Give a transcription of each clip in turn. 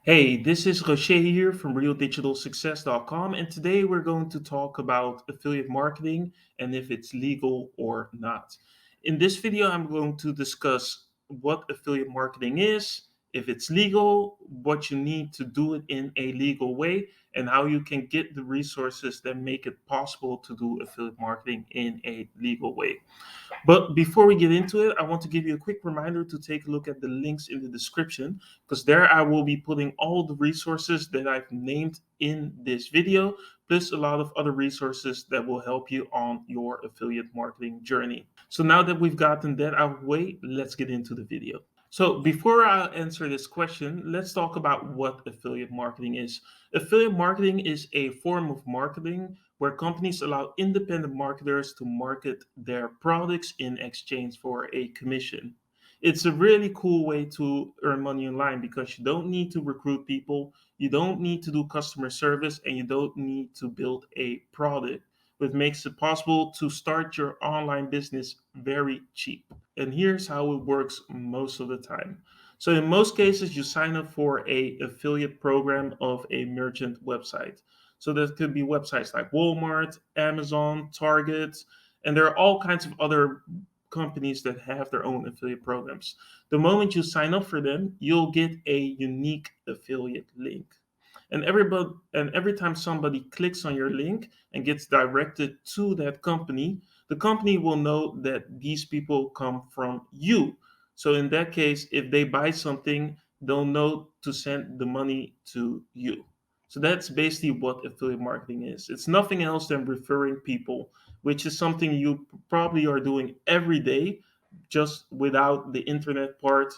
Hey, this is Rocher here from realdigitalsuccess.com, and today we're going to talk about affiliate marketing and if it's legal or not. In this video, I'm going to discuss what affiliate marketing is, if it's legal, what you need to do it in a legal way, and how you can get the resources that make it possible to do affiliate marketing in a legal way. But before we get into it, I want to give you a quick reminder to take a look at the links in the description because there I will be putting all the resources that I've named in this video, plus a lot of other resources that will help you on your affiliate marketing journey. So now that we've gotten that out of the way, let's get into the video. So, before I answer this question, let's talk about what affiliate marketing is. Affiliate marketing is a form of marketing where companies allow independent marketers to market their products in exchange for a commission. It's a really cool way to earn money online because you don't need to recruit people, you don't need to do customer service, and you don't need to build a product, which makes it possible to start your online business very cheap. And here's how it works most of the time. So in most cases, you sign up for a affiliate program of a merchant website. So that could be websites like Walmart, Amazon, Target, and there are all kinds of other companies that have their own affiliate programs. The moment you sign up for them, you'll get a unique affiliate link. And every time somebody clicks on your link and gets directed to that company, the company will know that these people come from you. So in that case, if they buy something, they'll know to send the money to you. So that's basically what affiliate marketing is. It's nothing else than referring people, which is something you probably are doing every day, just without the internet part.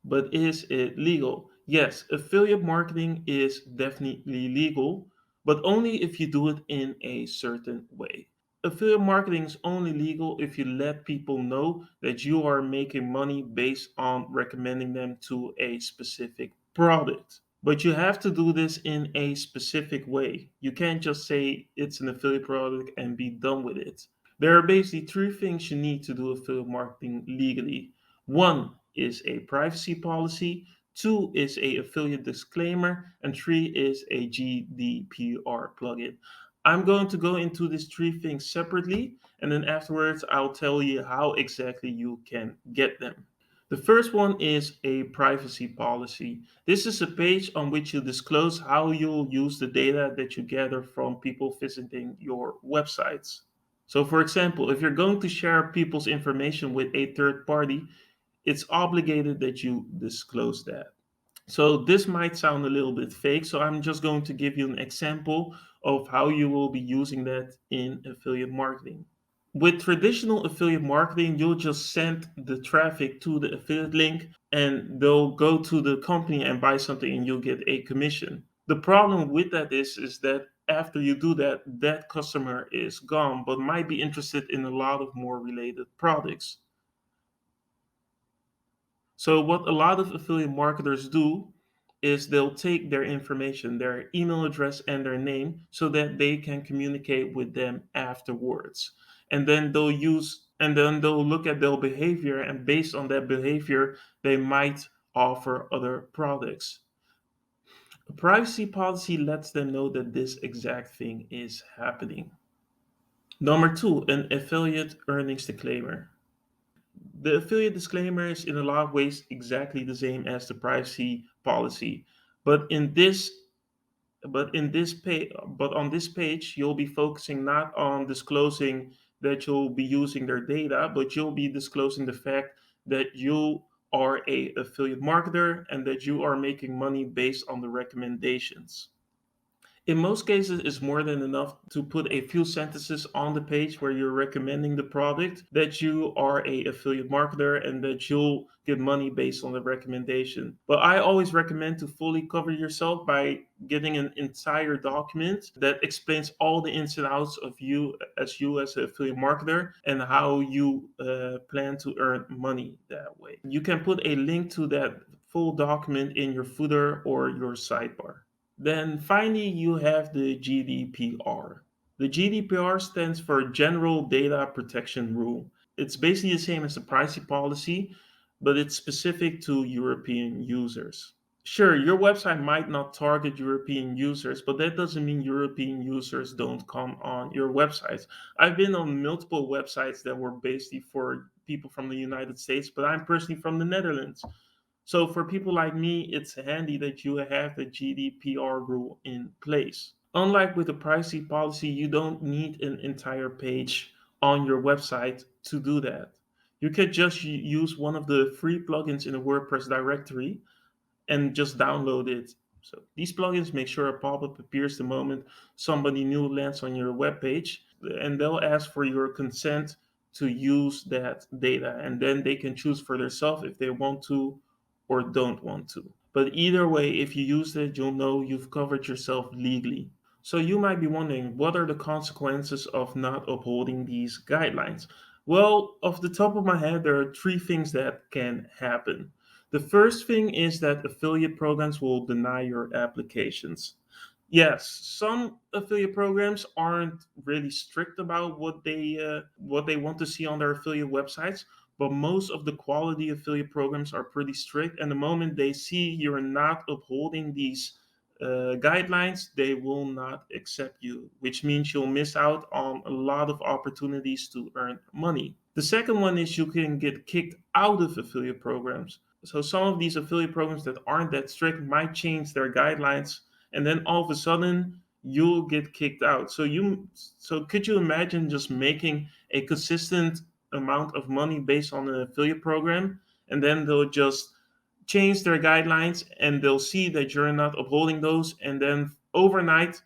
But is it legal? Yes, affiliate marketing is definitely legal, but only if you do it in a certain way. Affiliate marketing is only legal if you let people know that you are making money based on recommending them to a specific product. But you have to do this in a specific way. You can't just say it's an affiliate product and be done with it. There are basically three things you need to do affiliate marketing legally. One is a privacy policy, two is a affiliate disclaimer, and three is a GDPR plugin. I'm going to go into these three things separately, and then afterwards I'll tell you how exactly you can get them. The first one is a privacy policy. This is a page on which you disclose how you'll use the data that you gather from people visiting your websites. So, for example, if you're going to share people's information with a third party, it's obligated that you disclose that. So, this might sound a little bit fake. So, I'm just going to give you an example of how you will be using that in affiliate marketing. With traditional affiliate marketing, you'll just send the traffic to the affiliate link and they'll go to the company and buy something and you'll get a commission. The problem with that is that after you do that, that customer is gone, but might be interested in a lot of more related products. So what a lot of affiliate marketers do is they'll take their information, their email address and their name so that they can communicate with them afterwards. And then they'll look at their behavior and based on that behavior, they might offer other products. A privacy policy lets them know that this exact thing is happening. Number two, an affiliate earnings disclaimer. The affiliate disclaimer is in a lot of ways exactly the same as the privacy policy, but in this but on this page you'll be focusing not on disclosing that you'll be using their data, but you'll be disclosing the fact that you are a affiliate marketer and that you are making money based on the recommendations. In most cases, it's more than enough to put a few sentences on the page where you're recommending the product, that you are a affiliate marketer and that you'll get money based on the recommendation. But I always recommend to fully cover yourself by getting an entire document that explains all the ins and outs of you as an affiliate marketer and how you plan to earn money that way. You can put a link to that full document in your footer or your sidebar. Then finally, you have the GDPR. The GDPR stands for General Data Protection Rule. It's basically the same as the privacy policy, but it's specific to European users. Sure, your website might not target European users, but that doesn't mean European users don't come on your websites. I've been on multiple websites that were basically for people from the United States, but I'm personally from the Netherlands. So for people like me, it's handy that you have the GDPR rule in place. Unlike with the privacy policy, you don't need an entire page on your website to do that. You can just use one of the free plugins in the WordPress directory and just download it. So these plugins make sure a pop-up appears the moment somebody new lands on your web page, and they'll ask for your consent to use that data, and then they can choose for themselves if they want to or don't want to. But either way, if you use it, you'll know you've covered yourself legally. So you might be wondering, what are the consequences of not upholding these guidelines? Well, off the top of my head, there are three things that can happen. The first thing is that affiliate programs will deny your applications. Yes, some affiliate programs aren't really strict about what they want to see on their affiliate websites, but most of the quality affiliate programs are pretty strict. And the moment they see you're not upholding these guidelines, they will not accept you, which means you'll miss out on a lot of opportunities to earn money. The second one is you can get kicked out of affiliate programs. So some of these affiliate programs that aren't that strict might change their guidelines, and then all of a sudden you'll get kicked out. So could you imagine just making a consistent amount of money based on an affiliate program, and then they'll just change their guidelines and they'll see that you're not upholding those, and then overnight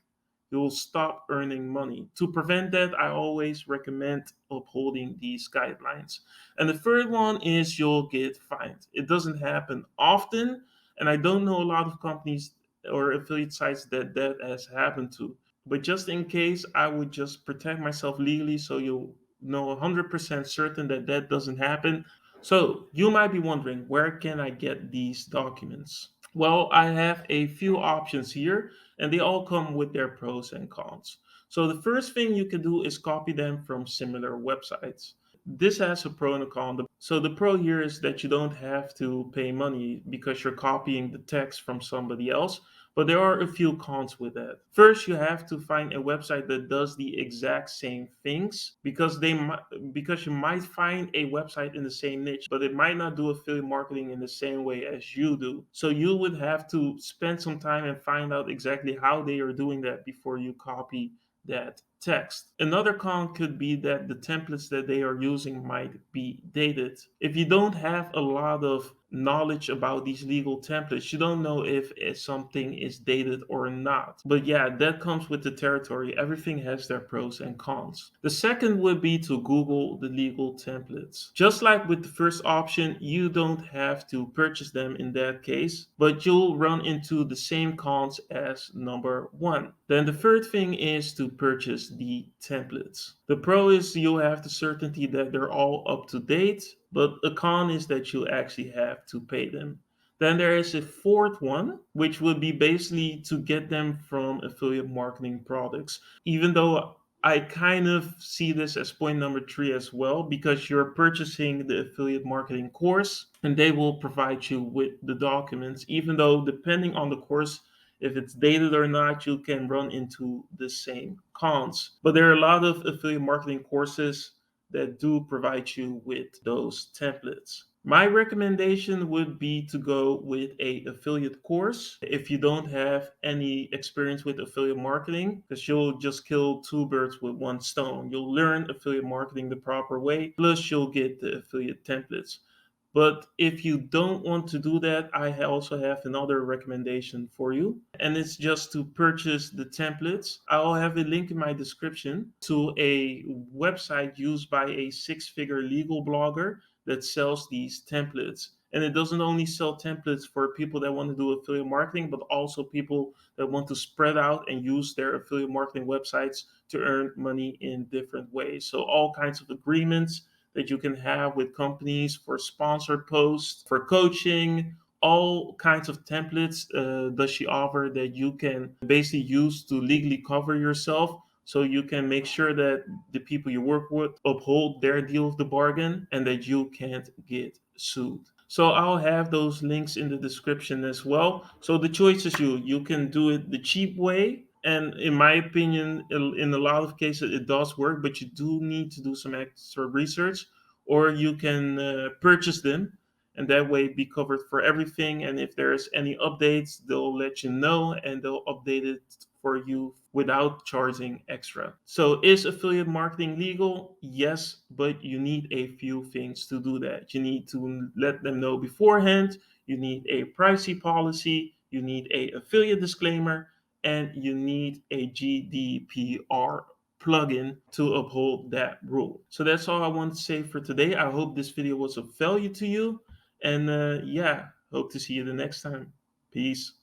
you'll stop earning money. To prevent that, I always recommend upholding these guidelines. And the third one is you'll get fined. It doesn't happen often, and I don't know a lot of companies or affiliate sites that that has happened to. But just in case, I would just protect myself legally so you'll know 100% certain that that doesn't happen. So you might be wondering, where can I get these documents? Well, I have a few options here, and they all come with their pros and cons. So the first thing you can do is copy them from similar websites. This has a pro and a con. So the pro here is that you don't have to pay money because you're copying the text from somebody else. But there are a few cons with that. First, you have to find a website that does the exact same things because you might find a website in the same niche, but it might not do affiliate marketing in the same way as you do. So you would have to spend some time and find out exactly how they are doing that before you copy that text. Another con could be that the templates that they are using might be dated. If you don't have a lot of knowledge about these legal templates, you don't know if something is dated or not. But yeah, that comes with the territory. Everything has their pros and cons. The second would be to Google the legal templates. Just like with the first option, you don't have to purchase them in that case, but you'll run into the same cons as number one. Then the third thing is to purchase the templates. The pro is you'll have the certainty that they're all up to date, but a con is that you actually have to pay them. Then there is a fourth one, which would be basically to get them from affiliate marketing products. Even though I kind of see this as point number three as well, because you're purchasing the affiliate marketing course and they will provide you with the documents, even though depending on the course, if it's dated or not, you can run into the same cons. But there are a lot of affiliate marketing courses that do provide you with those templates. My recommendation would be to go with a affiliate course if you don't have any experience with affiliate marketing, because you'll just kill two birds with one stone. You'll learn affiliate marketing the proper way, plus you'll get the affiliate templates. But if you don't want to do that, I also have another recommendation for you, and it's just to purchase the templates. I'll have a link in my description to a website used by a six-figure legal blogger that sells these templates. And it doesn't only sell templates for people that want to do affiliate marketing, but also people that want to spread out and use their affiliate marketing websites to earn money in different ways. So, all kinds of agreements that you can have with companies for sponsored posts, for coaching, all kinds of templates does she offer that you can basically use to legally cover yourself, so you can make sure that the people you work with uphold their deal of the bargain and that you can't get sued. So I'll have those links in the description as well. So the choice is you. You can do it the cheap way. And in my opinion, in a lot of cases, it does work, but you do need to do some extra research, or you can purchase them and that way be covered for everything. And if there's any updates, they'll let you know and they'll update it for you without charging extra. So is affiliate marketing legal? Yes, but you need a few things to do that. You need to let them know beforehand, you need a privacy policy, you need a affiliate disclaimer, and you need a GDPR plugin to uphold that rule. So that's all I want to say for today. I hope this video was of value to you. And yeah, hope to see you the next time. Peace.